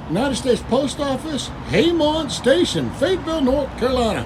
United States Post Office, Haymount Station, Fayetteville, North Carolina.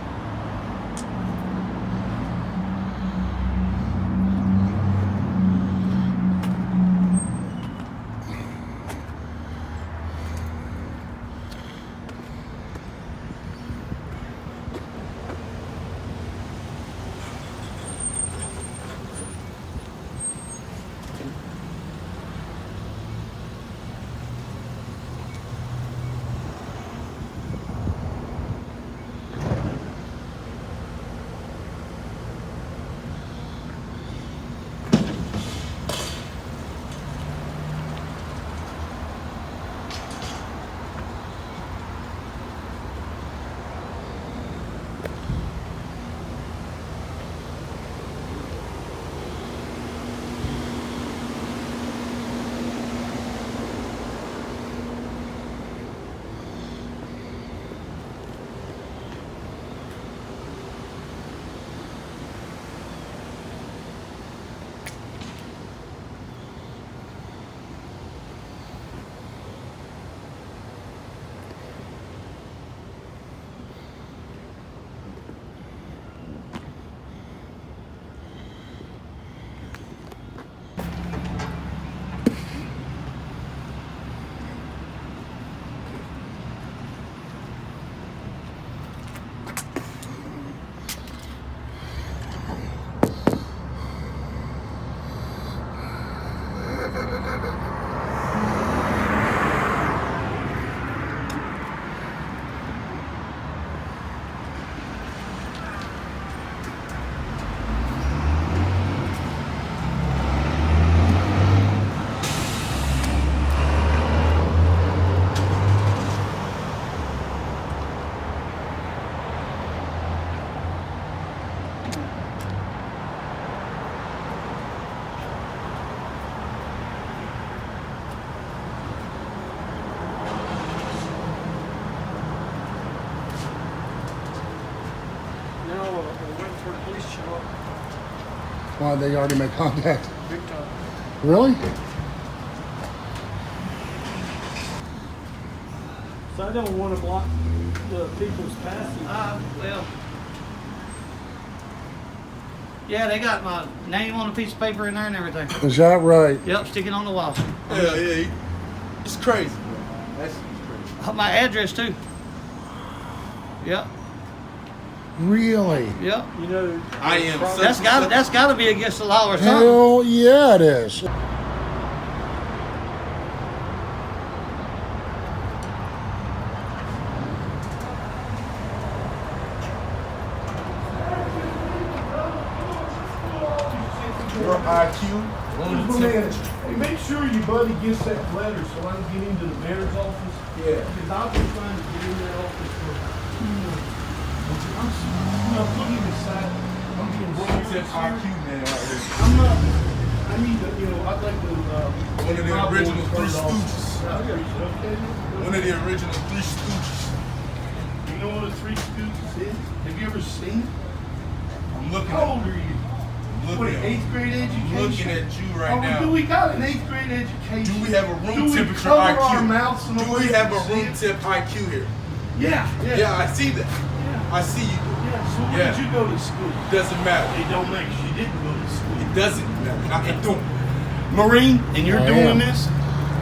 Why, they already made contact? Big time. Really? So I don't want to block the people's passage. Well, yeah, they got my name on a piece of paper in there and everything. Is that right? Yep, sticking on the wall. Yeah. It's crazy, bro. That's crazy. My address too. Yep, Really? yep. You know, I am That's got to be against the law or something. Hell yeah, it is. Your IQ. Hey, make sure your buddy gets that letter so I can get into the mayor's office. Yeah. Because I've been trying to get in that office for 2 months. I'm looking beside. I'm being One tip IQ man out here. I'm not. I need to, I'd like to. One of the original Three Stooges. Okay. One of the original Three Stooges. You know what a Three Stooges is? Have you ever seen it? I'm looking How old at are you? I'm What, looking at 8th grade education? I'm looking at you right Oh, now. do we got an 8th grade education? Do we have a room Do we temperature cover IQ? our mouths in a Do way we have to a see room it? tip IQ here? Yeah. Yeah, I see that. Yeah. I see you. Yeah, so where Yeah. did you go to school? Doesn't matter. It don't make you didn't go to school. It doesn't matter. It don't. Marine, and you're I doing am. this?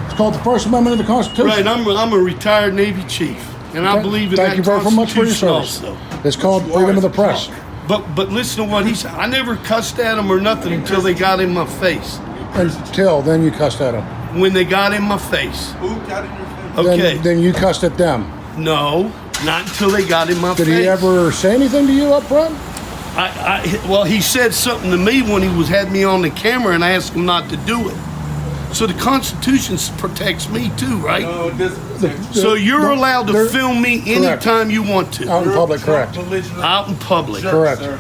It's called the First Amendment of the Constitution. Right, I'm a retired Navy chief, and I believe in Thank that you very much for your Constitution service. also. It's called freedom of the press. But listen to what he said. I never cussed at him or nothing until they got in my face. Until then you cussed at them. When they got in my face. Who got in your face? Okay. Then you cussed at them. No, not until they got in my face. Did he ever say anything to you up front? Well, he said something to me when he had me on the camera, and I asked him not to do it. So the Constitution protects me too, right? No, it doesn't. So you're allowed to They're- film me anytime you want to. Out in public, correct. Out in public. Correct. Sir.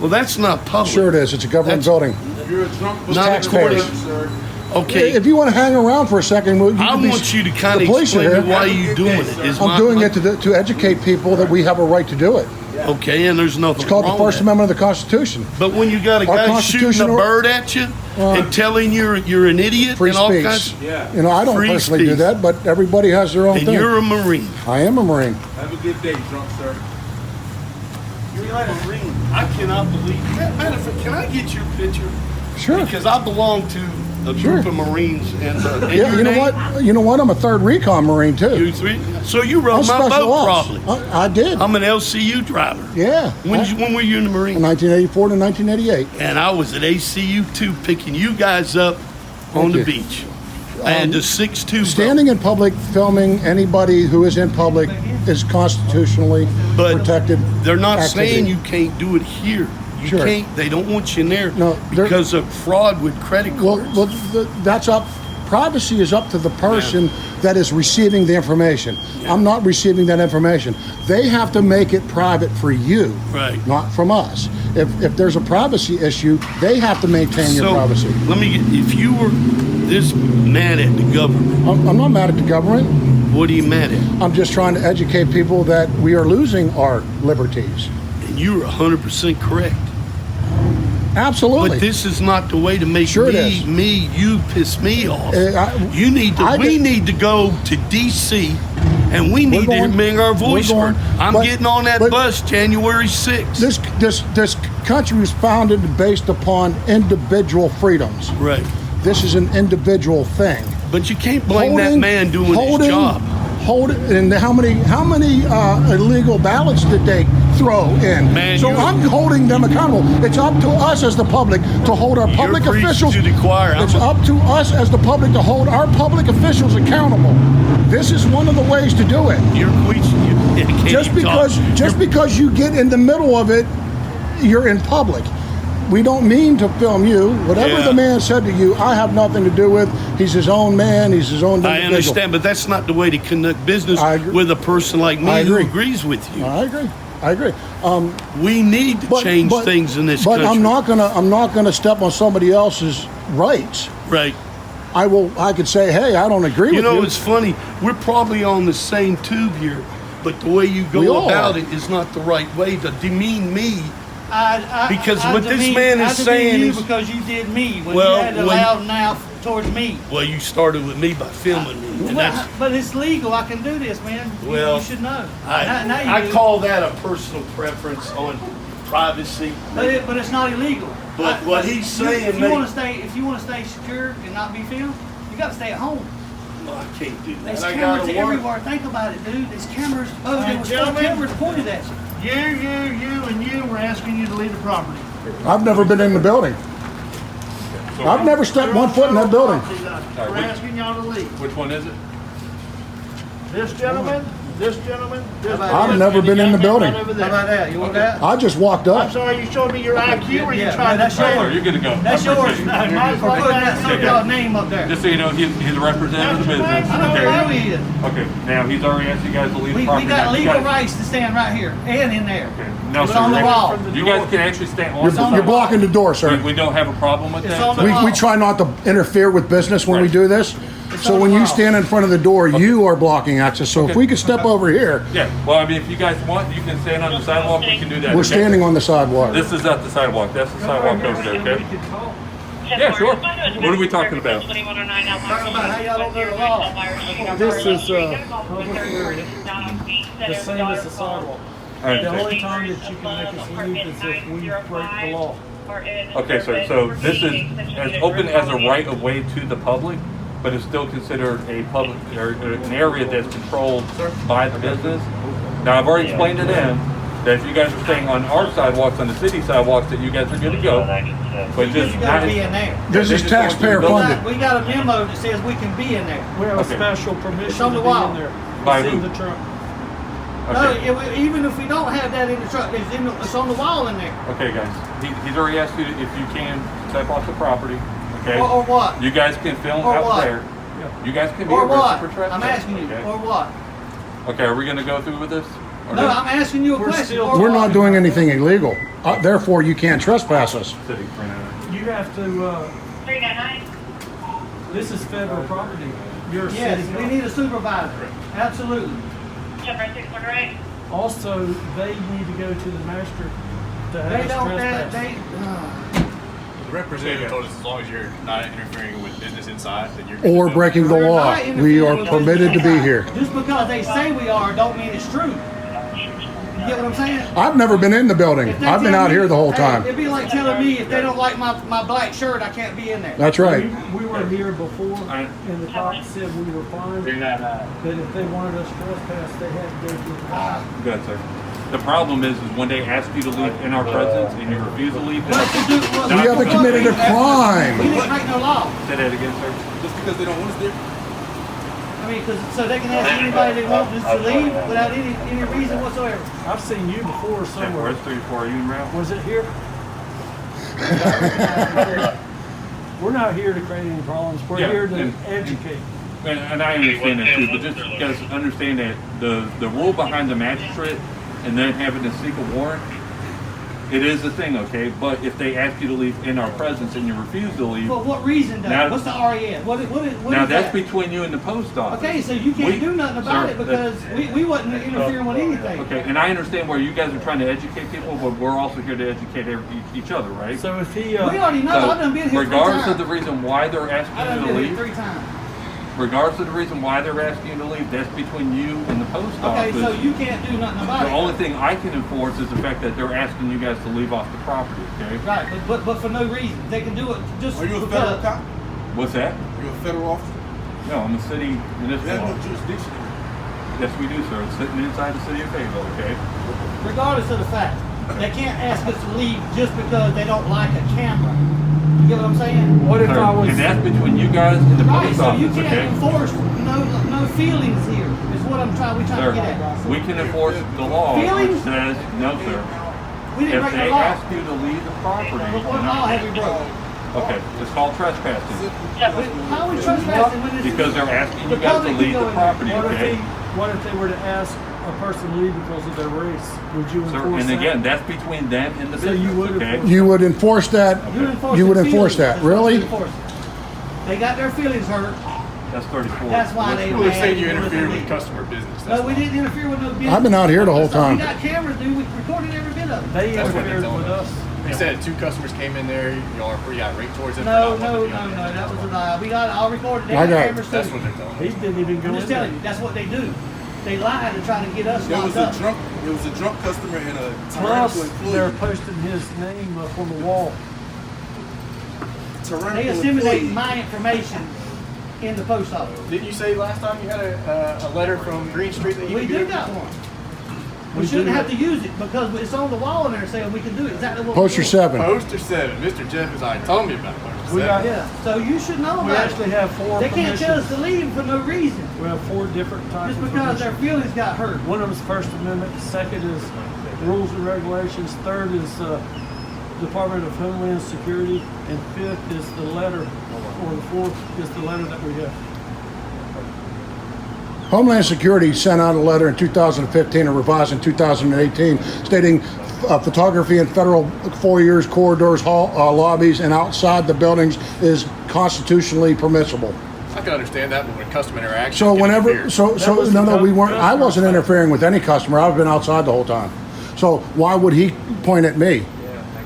Well, that's not public. Sure it is. It's a government That's- building. You're a drunk Not taxpayers. sir. Okay. If you want to hang around for a second, I want you to kind of explain to me why you doing it. I'm doing it to educate people that we have a right to do it. Okay, and there's nothing It's called the wrong First with that. Amendment of the Constitution. But when you got a Our guy shooting a constitutional- bird at you and telling you're an idiot Free and all speech. kinds, You know, I don't Free personally do speech. that, but everybody has their own and thing. you're a Marine. I am a Marine. Have a good day, drunk sir. You're a Marine. I cannot believe that. Matter of fact, can I get your picture? Sure. Because I belong to a Sure. group of Marines, and Yeah, your you know name? what? You know what? I'm a 3rd Recon Marine too. You three. So you I'm rode my special boat, ops. probably. I did. I'm an LCU driver. Yeah. When were you in the Marine? 1984 to 1988. And I was at ACU too, picking you guys up on Thank the you. beach. I had the 6'2". Standing in public, filming anybody who is in public is constitutionally But protected. They're not activity. saying you can't do it here. You Sure. can't. They don't want you in there No, they're- because of fraud with credit cards. Well, that's up. Privacy is up to the person that is receiving the information. I'm not receiving that information. They have to make it private for you, Right. not from us. If there's a privacy issue, they have to maintain your privacy. let me get. If you were this mad at the government, I'm not mad at the government. what are you mad at? I'm just trying to educate people that we are losing our liberties. And you're 100% correct. Absolutely. But this is not the way to make Sure it is. you piss me off. We need to go to DC, and we need to going. bring our voice We're going. heard. I'm But- getting on that but- bus January 6th. This country was founded based upon individual freedoms. Right. This is an individual thing. But you can't blame that man doing his job. And how many illegal ballots did they throw in? Man, so I'm holding them accountable. It's up to us as the public to hold our public preaching officials. to the choir. It's up to us as the public to hold our public officials accountable. This is one of the ways to do it. You're preaching. Just because you get in the middle of it, you're in public. We don't mean to film you. Whatever Yeah. the man said to you, I have nothing to do with. He's his own man. He's his own individual. I understand, but that's not the way to conduct business I agree. with a person like me I who agree. agrees with you. I agree. We need to change things in this country. But I'm not gonna step on somebody else's rights. Right. I could say, hey, I don't agree with you. You know, it's funny. We're probably on the same tube here, but the way you We go all about are. it is not the right way to demean me. Because I what this demean- man is I demean saying you is- because you did me when Well, you had a when- loud mouth towards me. Well, you started with me by filming me, and Well, that's. but it's legal. I can do this, man. Well, you should know. I Now you do. call that a personal preference on privacy. But it's not illegal. But what he's saying, if you mate- want to stay secure and not be filmed, you got to stay at home. No, I can't do that. There's I cameras gotta work. everywhere. Think about it, dude. There's cameras. Oh, Hey, there was 4 gentlemen. cameras pointed at you. You, we're asking you to leave the property. I've never been in the building. I've never stepped one foot in that building. We're asking y'all to leave. Which one is it? This gentleman, this gentleman. I've never been in the building. How about that? You want that? I just walked I'm up. sorry, you showed me your IQ or you Yeah, trying that's to yours. Oh, you're good to go. That's I yours. appreciate it. For putting that so-called name up there. Just so you know, he's a representative of the business. I know who he is. Okay, now he's already asked you guys to leave the We property. got Now, you legal guys- rights to stand right here and in there. Okay. No, It's sir, on the you're- wall. You guys can actually stand on the You're sidewalk. blocking the door, sir. We don't have a problem with It's that. on so- the We try not to interfere with business when we Right. do this. So on when the you wall. stand in front of the door, you are blocking access. So if we could step over here, Yeah, well, I mean, if you guys want, you can stand on the sidewalk, we can do that. we're okay? standing on the sidewalk. This is not the sidewalk, that's the sidewalk over there, okay? Yeah, sure. What are we talking about? Talking about how y'all don't know the law. This is the same as the sidewalk. All right, The okay. only time that you can make us leave is if we break the law. Okay, sir, so this is as open as a right of way to the public, but it's still considered a public, or an area that's controlled by the business. Now, I've already explained to them that if you guys are staying on our sidewalks, on the city sidewalks, that you guys are good to go. But just You gotta be in there. This is taxpayer We funded. got a memo that says we can be in there. We have a Okay. special It's permission on to the be wall. in there. By See who? the truck. No, Okay, even if we don't have that in the truck, it's on the wall in there. okay, guys. He's already asked you if you can step off the property, okay? Or what? You guys can film Or out what? there. You guys can be Or arrested what? for trespassing. I'm asking you, okay? or what? Okay, are we gonna go through with this? Or No, I'm asking you a We're question. still- Or We're what? not doing anything illegal. Therefore, you can't trespass us. Sitting for an hour. You have to, This is federal property. You're a Yes, city. we need a supervisor. Absolutely. Also, they need to go to the master to They have us don't, trespass. The representative told us as long as you're not interfering with business inside, then you're. Or breaking the We're law. not interfering We are with permitted to be business here. inside. Just because they say we are, don't mean it's true. You get what I'm saying? I've never been in the building. If they I've been tell out me- here the whole hey, time. It'd be like telling me if they don't like my black shirt, I can't be in there. That's right. We were here before, and the cops said we were fine. That if they wanted us trespassed, they had to go through the law. Good, sir. The problem is when they ask you to leave in our presence and you refuse to leave, But to do what? We haven't committed a We crime. didn't break no law. say that again, sir. Just because they don't want us there. I mean, so they can ask anybody they want just to leave without any reason whatsoever. I've seen you before somewhere. Where's 3-4 Union Route? Was it here? We're not here to create any problems. We're Yeah, here to and- educate. And I understand that too, but just guys understand that the rule behind the magistrate and then having to seek a warrant, it is a thing, okay? But if they ask you to leave in our presence and you refuse to leave, For what reason though? Now- What's the RES? What now is that's that? between you and the post office. Okay, so you can't We- do nothing about sir, it because we wasn't interfering with anything. Okay, and I understand where you guys are trying to educate people, but we're also here to educate each other, right? So if he, We already know. So, I've done been here 3 regardless times. of the reason why they're I asking done you to been here leave, 3 times. regardless of the reason why they're asking you to leave, that's between you and the post Okay, office. so you can't do nothing about The it. only thing I can enforce is the fact that they're asking you guys to leave off the property, okay? Right, but for no reason. They can do it just Are you a because. federal cop? What's that? Are you a federal officer? No, I'm a city You have municipal. no officer. jurisdiction. Yes, we do, sir. It's sitting inside the city of Fayetteville, okay? Regardless of the fact, they can't ask us to leave just because they don't like a camera. You get what I'm saying? what if Sir, I was, and that's between you guys and the Right, post so you office, can't okay? enforce no feelings here. Is what we trying Sir, to get at. we can enforce the law, which Feelings? says, no, sir. We didn't If break the they law. ask you to leave the property, But what law have we broke? okay, it's called trespassing. How are we trespassing when it's Because they're asking you the guys to public can leave go the in there? property, okay? what if they were to ask a person to leave because of their race? Would you Sir, enforce and that? again, that's between them and the So you business, would okay? enforce- You would enforce that? You would enforce that? That's what Really? we enforce. They got their feelings hurt. That's 34. That's why they- People are saying you Yeah, interfere yeah. with customer business. No, we didn't interfere with no business. I've been out here the whole So time. We got cameras, dude. We recorded every bit of it. They That's what they interfered told with us. They said 2 customers came in there. Y'all are pretty irate towards them. for No, not no, wanting to no, be no. on That there. was a lie. We got it all recorded. They I got got it. cameras That's too. what they're telling He me. didn't even go I'm in just there. telling you, that's what they do. They lie to try to get us There was locked a up. drunk customer and a Plus, tyrannical they're employee. posting his name up on the wall. They Tyrannical disseminate employee. my information in the post office. Didn't you say last time you had a letter from Green Street that you We could do get? got one. We We shouldn't do. have to use it because it's on the wall in there saying we can do exactly what Poster we do. 7. Poster 7. Mr. Jeff has already told me about Poster We 7. got- Yeah, so you should know We about actually it. have 4 They can't tell us permissions. to leave for no reason. We have 4 different types Just of because their permissions. feelings got hurt. One of them is First Amendment, second is rules and regulations, third is Department of Homeland Security, and fifth is the letter, or the fourth is the letter that we have. Homeland Security sent out a letter in 2015 and revised in 2018 stating photography in federal foyers, corridors, lobbies, and outside the buildings is constitutionally permissible. I can understand that, but when customer interaction. So can whenever, interfere. so was no, the we weren't. I customer wasn't side. interfering with any customer. I've been outside the whole time. So why would he point at me?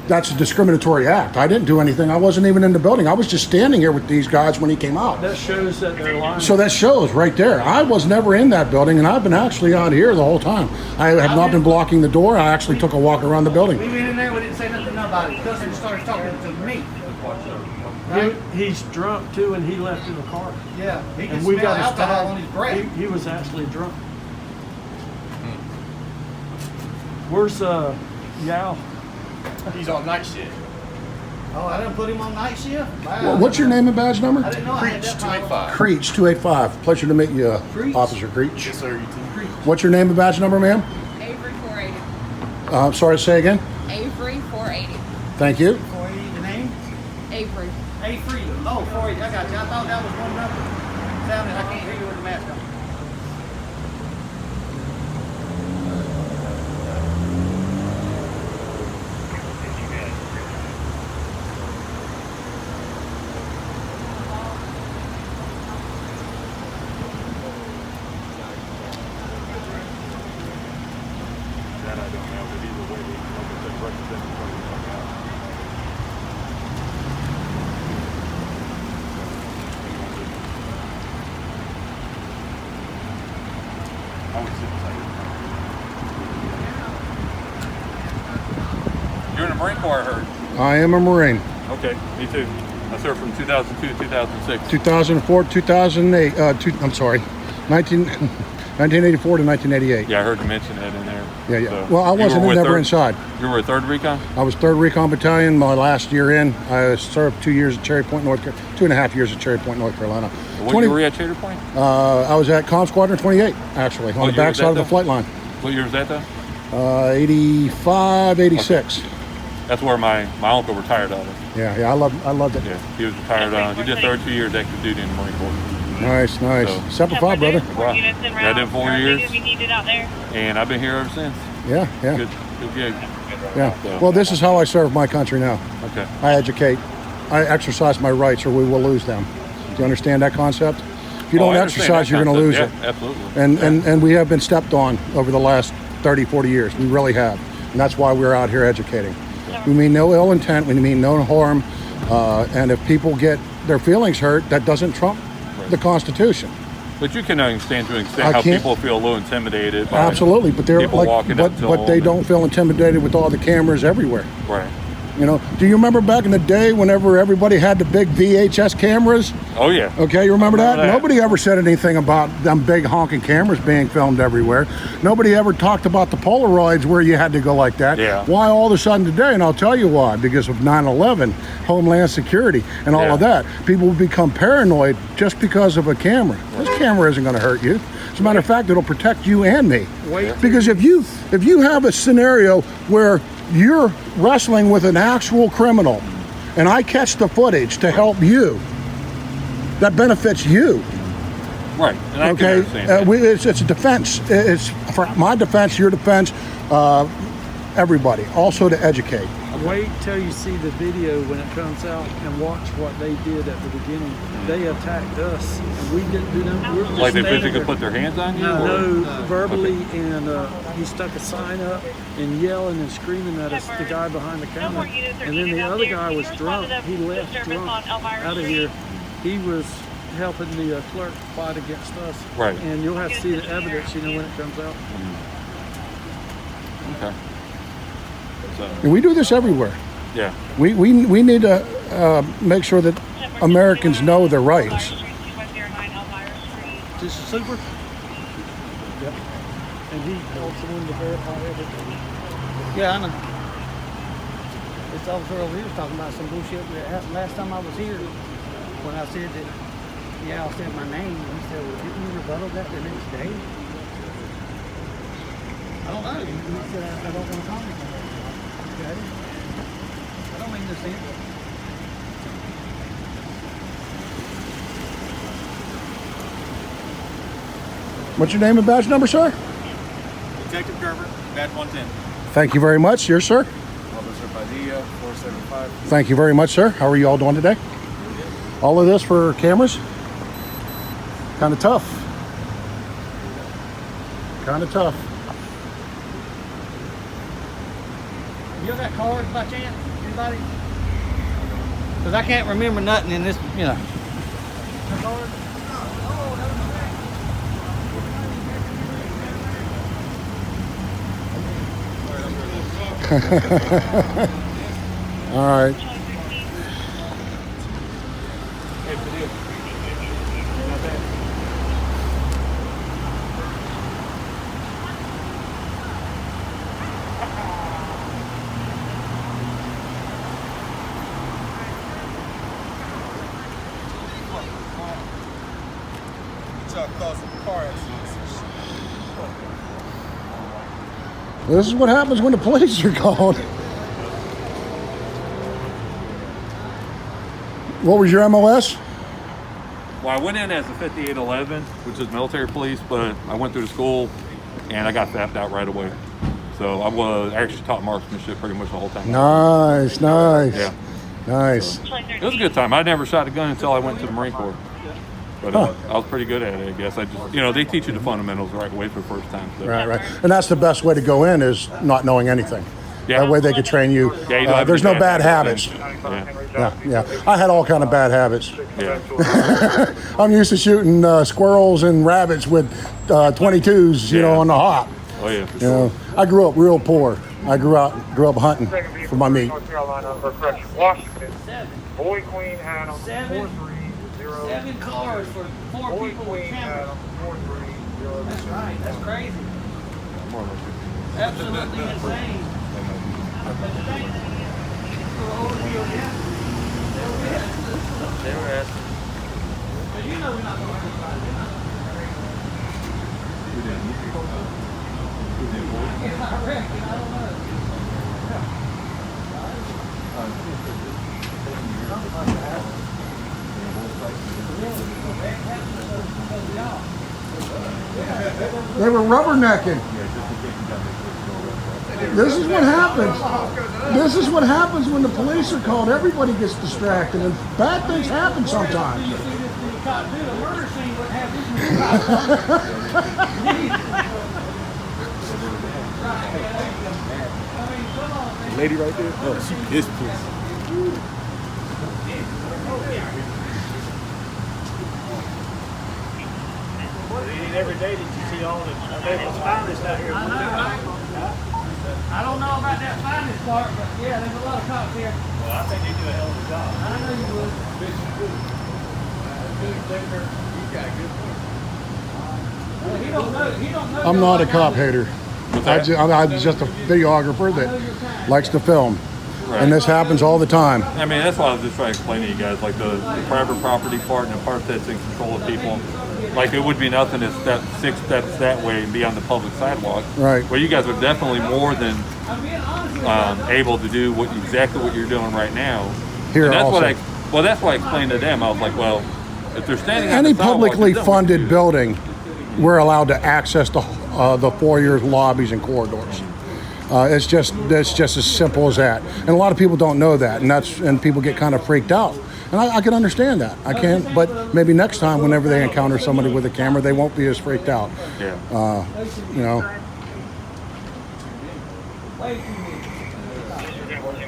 That's a discriminatory act. I didn't do anything. I wasn't even in the building. I was just standing here with these guys when he came out. That shows that they're lying. So that shows right there. I was never in that building, and I've been actually out here the whole time. I have not been blocking the door. I actually took a walk around the We building. went in there, we didn't say nothing about it. Customer started talking to me. Right? He's drunk too, and he left in the car. Yeah, he can And we smell got his alcohol tag. on his breath. He was actually drunk. Where's Yao? He's on night shift. Oh, I didn't put him on night shift? Wow. What's your name and badge I number? didn't know I had Preach that power. 285. Creech 285. Pleasure to meet you, Creech? Officer Creech. Yes, sir. You too. What's your name and badge number, ma'am? Avery 480. Sorry, say again. Avery 480. Thank you. 480, the name? Avery. A3. Oh, 480, I got you. I thought that was one number. Sounded, I can't hear you with the mask on. Marine Corps, I heard. I am a Marine. Okay, me too. I served from 2002 to 2006. 2004, 2008. I'm sorry, 1984 to 1988. Yeah, I heard you mention that in there. Yeah, yeah. So, Well, I you wasn't were with never third- inside. You were a 3rd Recon? I was 3rd Recon Battalion. My last year in, I served 2 years at Cherry Point, North Carolina. 2.5 years at Cherry Point, North Carolina. What year were you at Cherry Point? I was at Com Squadron 28, actually, on What the year was backside that, of the though? flight line. What year was that though? 85, 86. That's where my uncle retired out of. Yeah, I loved it. Yeah, he was retired. He did 32 years active duty in the Marine Corps. Nice. So- Semper Fi, brother. Wow. I did 4 years, out there. and I've been here ever since. Yeah. Good gig. Yeah. So- Well, this is how I serve my country now. Okay. I educate. I exercise my rights, or we will lose them. Do you understand that concept? If you Oh, don't I understand exercise, that you're going to lose concept. it. Yeah, absolutely. And we have been stepped on over the last 30, 40 years. We really have. And that's why we're out here educating. We mean no ill intent. We mean no harm. And if people get their feelings hurt, that doesn't trump the Constitution. But you can understand to an I extent how can't- people feel a little intimidated by Absolutely. But they're people like, walking but up to they them don't and- feel intimidated with all the cameras everywhere. Right. You know, do you remember back in the day whenever everybody had the big VHS cameras? Oh yeah. Okay, you remember that? Remember that. Nobody ever said anything about them big honking cameras being filmed everywhere. Nobody ever talked about the Polaroids where you had to go like that. Yeah. Why all of a sudden today? And I'll tell you why. Because of 9/11, Homeland Security, and all Yeah. of that. People will become paranoid just because of a camera. This camera isn't going to hurt you. As a matter of fact, it'll protect you and me. Because if you have a scenario where you're wrestling with an actual criminal, and I catch the footage to help you, that benefits you. Right. And I can Okay, understand that. it's a defense. It's for my defense, your defense, everybody. Also to educate. Wait till you see the video when it comes out and watch what they did at the beginning. They attacked us, and we didn't do them. We were just Like they standing physically there. put their hands on you? No, or- verbally, and he stuck a sign up and yelling and screaming at us, the guy behind the counter. And then the other guy was drunk. He left drunk out of here. He was helping the clerk fight against us. Right. And you'll have to see the evidence, when it comes out. Okay. So, And we do this everywhere. yeah. We need to make sure that Americans know their rights. This is Super? Yep. And he also wanted to verify everything. Yeah, I know. This officer over here was talking about some bullshit that happened last time I was here. When I said that, I said my name, and he said, well, didn't you rebuttal that the next day? I don't know. He said, I don't want to comment on that. Okay. I don't mean to say it. What's your name and badge number, sir? Detective Gerber, badge 110. Thank you very much. Yours, sir? Officer Padilla, 475. Thank you very much, sir. How are you all doing today? All of this for cameras? Kind of tough. Kind of tough. You got cards by chance? Anybody? Because I can't remember nothing in this, No card? All right. This is what happens when the police are called. What was your MOS? Well, I went in as a 5811, which is military police, but I went through the school and I got zapped out right away. So I was actually taught marksmanship pretty much the whole time. Nice. Yeah. Nice. It was a good time. I never shot a gun until I went to the Marine Corps. But I was pretty good at it, I guess. I just, they teach you the fundamentals the right way for the first time. So. Right. And that's the best way to go in, is not knowing anything. Yeah. That way they could train you. Yeah, you don't have There's any no bad habits. Yeah. Yeah. I had all kind of bad habits. Yeah. I'm used to shooting squirrels and rabbits with 22s, on the hop. Oh, yeah, for You sure. know, I grew up real poor. I grew up hunting for my meat. North Carolina, or correction, Washington. 7. Boy Queen Adam 7. 430. 7 cars for 4 Boy people with Queen cameras. Adam 430. That's right. That's crazy. Absolutely insane. But the thing is, for the older deal, yeah. They were asking. But you know we're not going to hurt anybody. We're not. Yeah, I reckon. I don't know. They were rubbernecking. This is what happens. This is what happens when the police are called. Everybody gets distracted, and bad things happen sometimes. You see this thing caught do a murder scene wouldn't have this. Lady right there? Oh, she pissed. Every day that you see all the America's finest out here. I don't know about that finest part, but yeah, there's a lot of cops here. Well, I think they do a hell of a job. I know you would. Well, he don't know. I'm not a cop hater. I'm just a videographer that likes to film. Right. And this happens all the time. I mean, that's why I was just trying to explain to you guys, like the private property part and the part that's in control of people. Like, it would be nothing to step 6 steps that way and be on the public sidewalk. Right. Well, you guys are definitely more than able to do exactly what you're doing right now. Here and that's also. that's what I explained to them. I was like, well, if they're standing on Any the sidewalk, publicly it doesn't- funded building, we're allowed to access the foyer lobbies and corridors. It's just as simple as that. And a lot of people don't know that, and people get kind of freaked out. And I can understand that. I can't, but maybe next time, whenever they encounter somebody with a camera, they won't be as freaked out. Yeah. You know.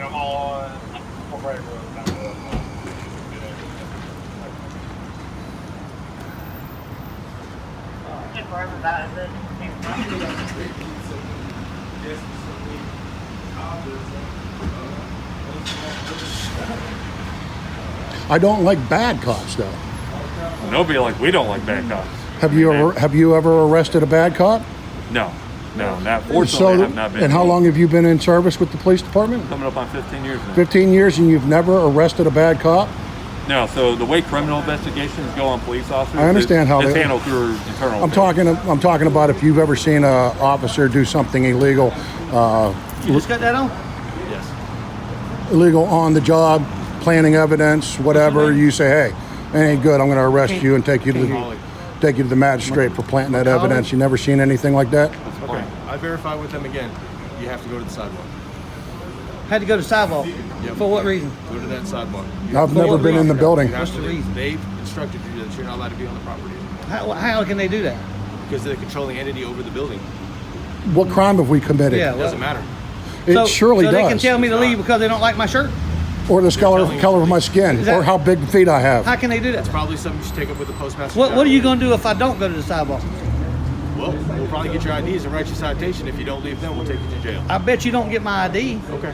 I'm all on right road. I don't like bad cops, though. Nobody we don't like bad cops. Have you ever arrested a bad cop? No, not fortunately. I have not been. And how long have you been in service with the police department? Coming up on 15 years now. 15 years, and you've never arrested a bad cop? No, so the way criminal investigations go on police officers, I understand how it's they- handled through internal. I'm talking about if you've ever seen an officer do something illegal, You just got that on? Yes. illegal on the job, planting evidence, whatever. You say, hey, it ain't good. I'm going to arrest you and take you to the magistrate for planting that evidence. You never seen anything like that? Okay. I verify with them again. You have to go to the sidewalk. Had to go to sidewalk. Yep. For what reason? Go to that sidewalk. I've never been in the building. You have What's to the leave. reason? They've instructed you that you're not allowed to be on the property anymore How can they do that? because they're the controlling entity over the building. What crime have we committed? Yeah, It doesn't matter. It surely so does. they can tell me to leave because they don't like my shirt? Or the color of my skin, Is that- or how big feet I have. How can they do that? Probably something you should take up with the postmaster. What are you going to do if I don't go to the sidewalk? Well, we'll probably get your IDs and write you a citation. If you don't leave them, we'll take you to jail. I bet you don't get my ID. Okay.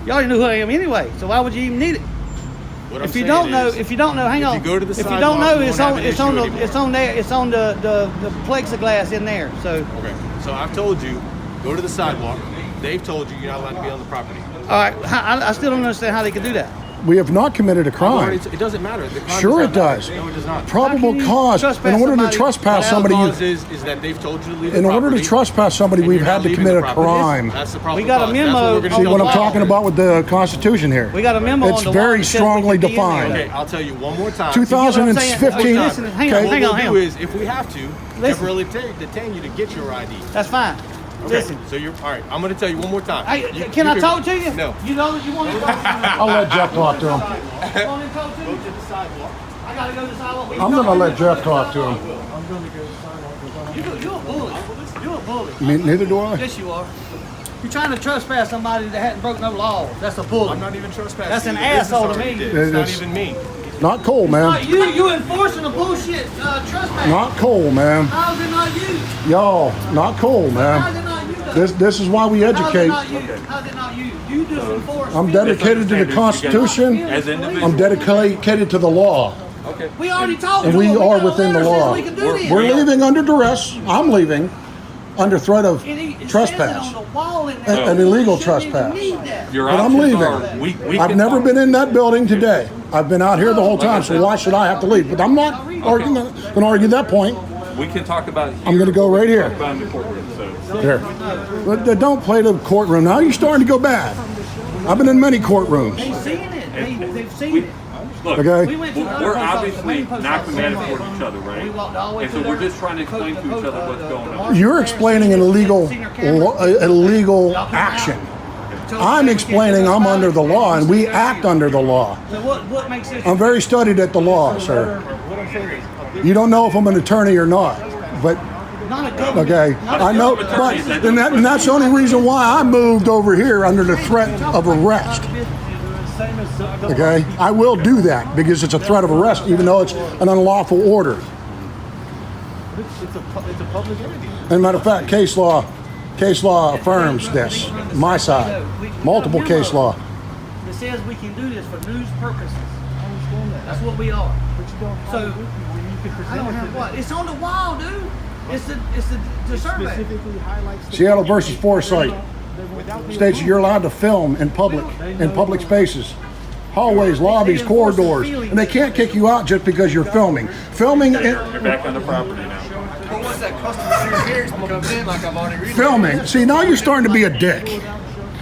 You already know who I am anyway, so why would you even need it? What If I'm you saying don't know, is, hang on. you go to the if you sidewalk, don't know, you it's won't on, have an it's on the, issue anymore. it's on there, it's on the plexiglass in there. So, Okay. So I've told you, go to the sidewalk. They've told you you're not allowed to be on the property. all right, I still don't understand how they could do that. We have not committed a crime. It doesn't matter. The crime Sure does it not matter. does. No, it does not. Probable How can you cause. trespass In order to somebody trespass The somebody, cause is that they've told you to leave the in order to property, trespass somebody, and we've you're had not to leaving commit the a property. crime. That's the problem. We got a memo See what I'm on talking about with the Constitution here? We got a memo It's on the very wall that says we strongly can be in there. defined. Okay, I'll tell you one more time. 2015. Listen, hang on, Okay. hang What on, we'll hang do on. is, if we have to, temporarily detain you to get your ID. That's fine. Okay, Listen, so you're all right. I'm going to tell you one more time. can I talk to you? No. You know you want to talk to me? I'll let Jeff talk to him. You want me to talk to Go you? to the sidewalk. I gotta go to the sidewalk. I'm going to let Jeff talk to him. You're a bully. You're a bully. Neither do I. Yes, you are. You're trying to trespass somebody that hadn't broke no laws. That's a bully. I'm not even trespassing. That's an The business asshole to already me. did. It's not It's- even me. Not cool, Not man. you enforcing a bullshit trespass. Not cool, man. How is it not you? Y'all, not cool, How man. is it not you? This is why we educate. How's it not you? You just enforce. I'm dedicated to the Constitution. As individuals. I'm dedicated to the law. Okay. We already talked And to we him. are got a within the letter says law. we can do this. We're leaving under duress. I'm leaving under threat of It trespass. says it on the wall in there. An illegal You shouldn't even trespass. need that. Your But I'm options leaving. are, we I've can never talk. been in that building today. I've been out here the whole time, so why should I have to leave? But I'm not going to argue that point. We can talk about it here. I'm going to go right here. Talk about it in the courtroom, so. Here. But don't play the courtroom. Now you're starting to go bad. I've been in many courtrooms. They've seen it. They've seen it. Look, Okay. We went to the other we're post office, the obviously main post not office. combative towards each other, right? We walked all the way And so to we're their- just trying to explain to each other what's going on. You're explaining an illegal action. I'm explaining I'm under the law, and we act under the law. So what makes this? I'm very studied at the law, sir. What I'm saying is, You don't know if I'm an attorney or not, but Not a government. okay, I know. But and that's the only reason why I moved over here under the threat of arrest. same as Okay, I will do that because it's a threat of arrest, even though it's an unlawful order. it's a public entity. As a matter of fact, case law affirms this. My side, multiple case law. It says we can do this for news purposes. That's what we are. So I don't have what? It's on the wall, dude. It's the survey. Specifically highlights the Seattle versus Foresight states you're allowed to film in public spaces, hallways, lobbies, corridors, and they can't kick you out just because you're filming. Filming, You're back on the property now. Once that customer experience comes in, like I've already read. filming. See, now you're starting to be a dick.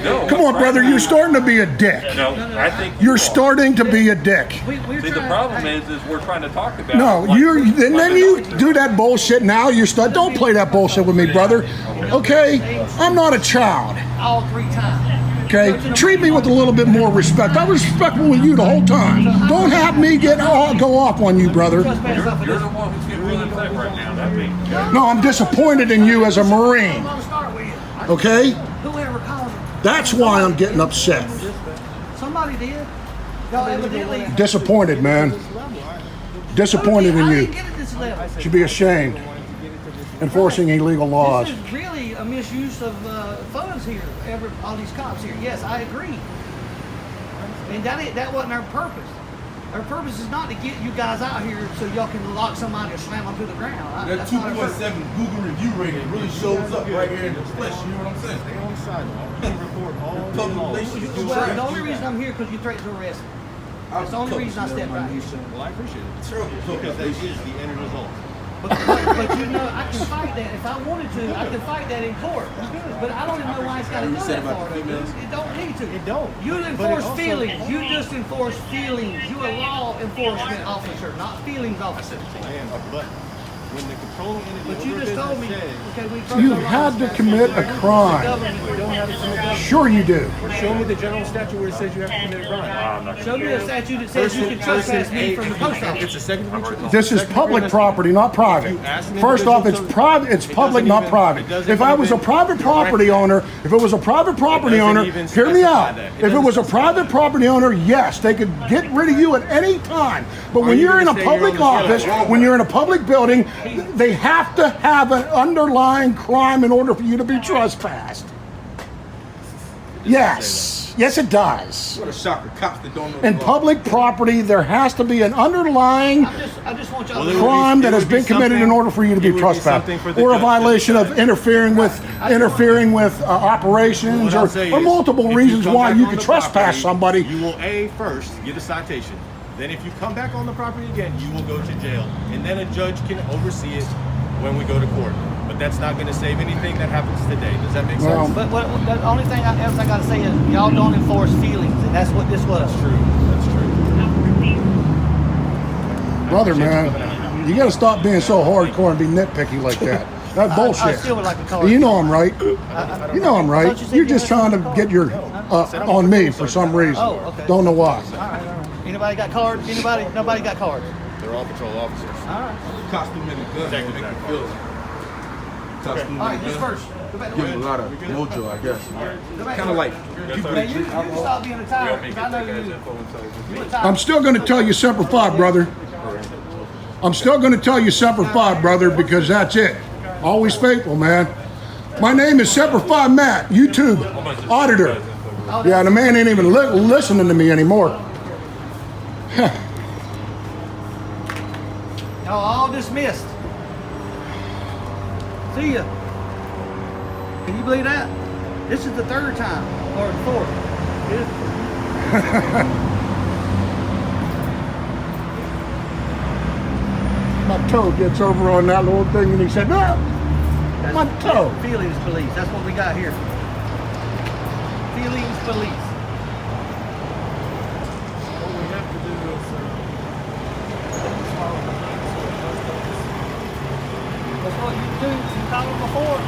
No. Come on, brother, you're starting to be a dick. No, I think You're starting to be a dick. We're See, the trying- problem is we're trying to talk about. No, what- and then you do that bullshit. Now you start. Don't play that bullshit with me, brother. Okay, I'm not a child. all 3 times. Okay, treat me with a little bit more respect. I was respectful with you the whole time. Don't have me go off on you, brother. Trespass off of You're this. the one who's getting really upset right now, not me. No, I'm disappointed in you as a Marine. I'm gonna start with you. Okay, Whoever calls it. that's why I'm getting upset. Somebody did. Y'all evidently. Disappointed, man. Disappointed in I you. didn't get it this level. Should be ashamed. Enforcing illegal laws. This is really a misuse of funds here. All these cops here. Yes, I agree. And that wasn't our purpose. Our purpose is not to get you guys out here so y'all can lock somebody or slam them to the ground. That That's not our purpose. 2.7 Google review rating really shows up right here in the flesh. You know what I'm saying? Stay on side. We report all day Public long. relations. Well, the only reason I'm here is because you threatened to arrest me. That's the only reason I stepped right here. Well, I appreciate it. True. Because that is the end result. But you know, I can fight that if I wanted to. I can fight that in court. But I don't even know why it's got to go that far. It don't need to. It don't. You But it enforce also- feelings. You just enforce feelings. You a law enforcement officer, not feelings officer. Man, but when the controlling entity But you over just told me. business says, Okay, we You had to commit a crime. we don't have it in the government. Sure you do. Show me the general statute where it says you have to commit a crime. Show me a statute that says you can trespass me from the post office. It's a second degree. This is public property, not private. First off, it's private. It's public, not private. If I was a private property owner, hear me out. If it was a private property owner, yes, they could get rid of you at any time. But when you're in a public office, when you're in a public building, they have to have an underlying crime in order for you to be trespassed. Yes, it does. What a shocker. Cops that don't know In the law. public property, there has to be an underlying I just want y'all to crime that has been committed in order for you to be it would be trespassed, something for the or a judge to violation of interfering with operations, What I'll say or is, multiple if you reasons come why back you on could the trespass property, somebody. You will first get a citation. Then if you come back on the property again, you will go to jail. And then a judge can oversee it when we go to court. But that's not going to save anything that happens today. Does that make Well, sense? But the only thing else I got to say is y'all don't enforce feelings, and that's what this was. That's true. That's true. Brother, man, you got to stop being so hardcore and be nitpicky like that. That's I bullshit. still would like to call You it. know I'm right. You know I'm right. thought you said You're you just had trying to some get your on me for some reason. Oh, okay. Don't know why. All right. Anybody got cards? Nobody got cards. They're all patrol officers. All right. Costume and the gun make you feel. Costume All right, and the this gun. first. Go back to Give them a lot of mojo, I guess. Go back Kind of like Now, you can stop being a tyrant, because I know you. You a tyrant. I'm still going to tell you Semper Fi, brother. I'm still going to tell you Semper Fi, brother, because that's it. Always faithful, man. My name is Semper Fi Matt, YouTube, Auditor. Yeah, the man ain't even listening to me anymore. Y'all all dismissed. See ya. Can you believe that? This is the third time, or the fourth. My toe gets over on that little thing and he said, no, my toe. Feelings police, that's what we got here. Feelings police. What we have to do is That's what you do. You called them before.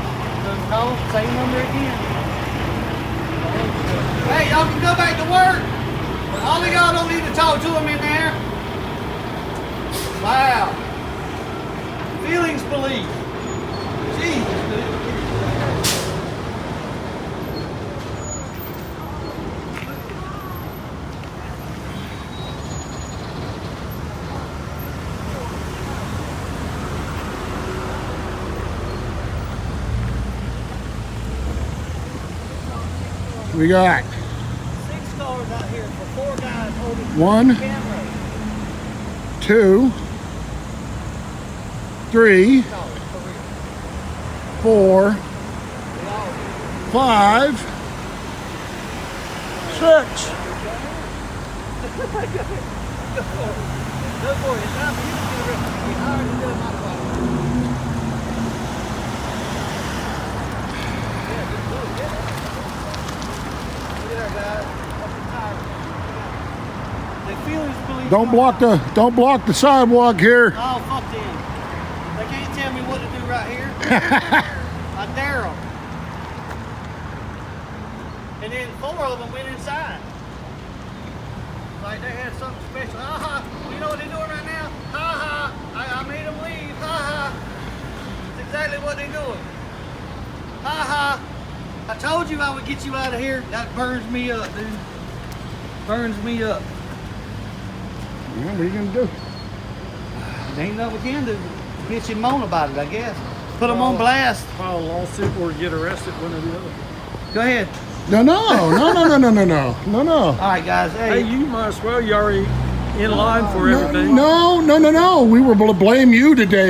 Just call them, same number again. Hey, y'all can go back to work. All of y'all don't need to talk to them in there. Wow. Feelings police. Jesus, dude. We got 6 cars out here for 4 guys holding 1, cameras. 2, 3, 4, 5, 6. Go for it. It's not for you to do it. We hired to do it, not for you. Yeah, just do it. Get it. Look at that, guys. Fucking Tyrant. The feelings police. Don't block the sidewalk here. Oh, fuck them. They can't tell me what to do right here. I dare them. And then 4 of them went inside. Like they had something special. Ha ha. You know what they're doing right now? Ha ha. I made them leave. Ha ha. That's exactly what they're doing. Ha ha. I told you I would get you out of here. That burns me up, dude. Burns me up. Yeah, what are you gonna do? There ain't nothing we can do. Bitch and moan about it, I guess. Put them on blast. file a lawsuit or get arrested, one or the other. Go ahead. No. All right, guys. Hey, you might as well. You already in line for everything. No. We were going to blame you today.